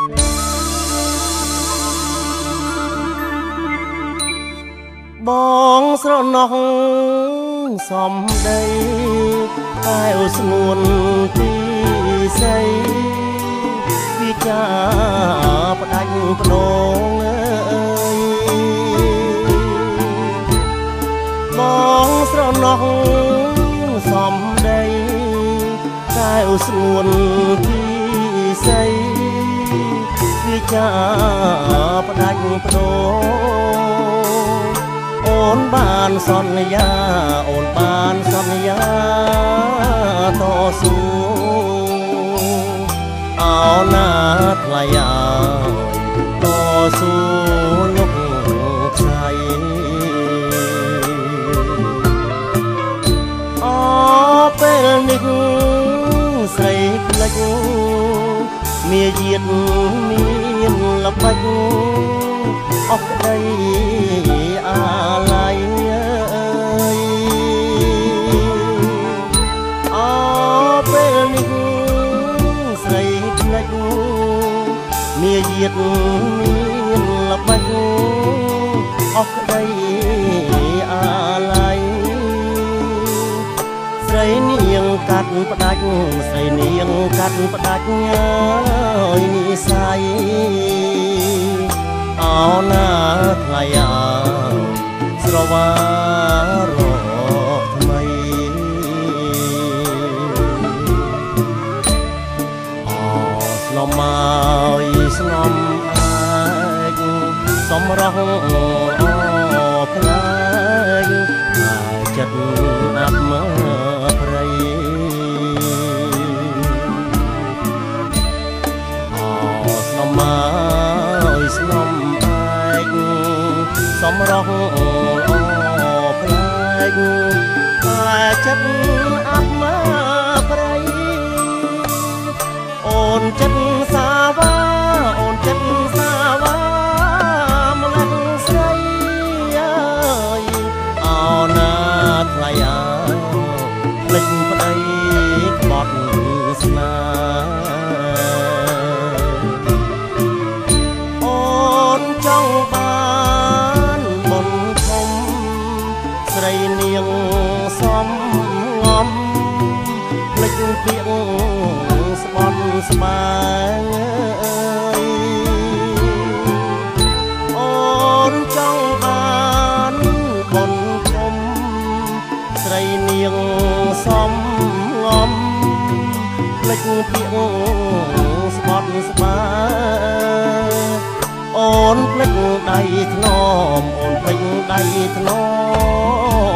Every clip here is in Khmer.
បងស្រណោះសំដីតែអូស្ងួនពីស័យវិចាផ្ដាច់ផ្ដងអើយបងស្រណោះសំដីតែអូស្ងួនពីស័យវិចាផ្ដាច់ផ្ដងអូនបានសន្យាអូនបានសន្យាតស៊ូអោណាថ្លៃឲ្យតស៊ូលោកខ្សៃអពេលនេះស្រីផ្លេចមាយាទមានល្បិចអស់ក្តីអាឡ័យអពេលនេះស្រីផ្លេចមាយាទមានល្បិចអស់ក្តីអាឡ័យស្រីនាងកាត់ផ្ដាច់ស្រីនាងកាត់ផ្ដាច់ហើយនិស័យអោណាថ្លៃអើស្រវារកថ្មីអស្នំមកស្នំអាចសំរងផ្លាយចិត្តអាប់មើព្រៃអស្នំមកស្នំសំរងផ្លែកតែចិត្តអាប់មើព្រៃអូនចិត្តសាវ៉ាអូនចិត្តសាវ៉ាម្លឹងស្រីអើយអោណាថ្លៃអើភ្លេចប្តីក្បត់ស្នាអូនចង់បានស្រីនាងសំងំភ្លេចពាក្យស្បន់ស្បាងអូនចង់បានបុណ្យធំស្រីនាងសំងំភ្លេចពាក្យស្បន់ស្បាអូនភ្លេចដៃធ្នមអូនភ្លេចដៃធ្ន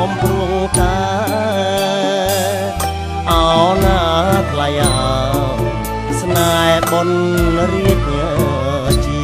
មព្រួងកាអោណាថ្លៃអើស្នេហ៍បុណ្យរាជជា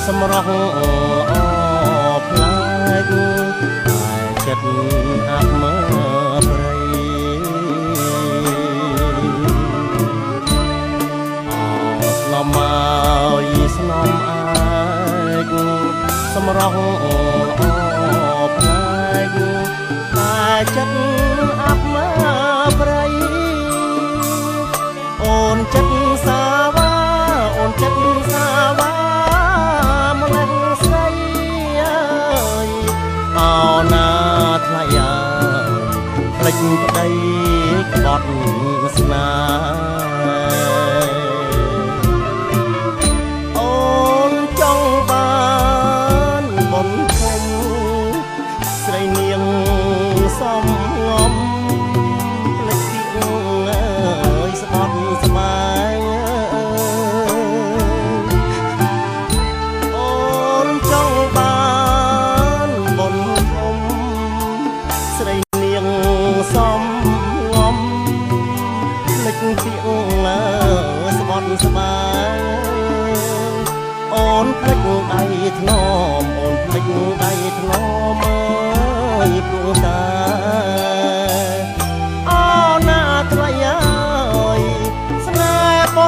សម្រស់ផ្លែកតែចិត្តអាប់មើព្រៃស្នំមកស្នំអាចសម្រស់ផ្លែកតែចិត្តអាប់មើព្រៃអូនចិត្តសាវ៉ាអូនចិត្តសាវ៉ាថ្លៃអើភ្លេចប្តីក្បត់ស្នាអូនចង់បាន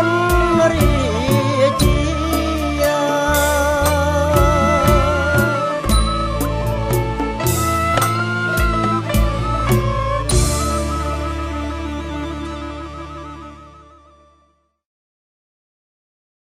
នរីជា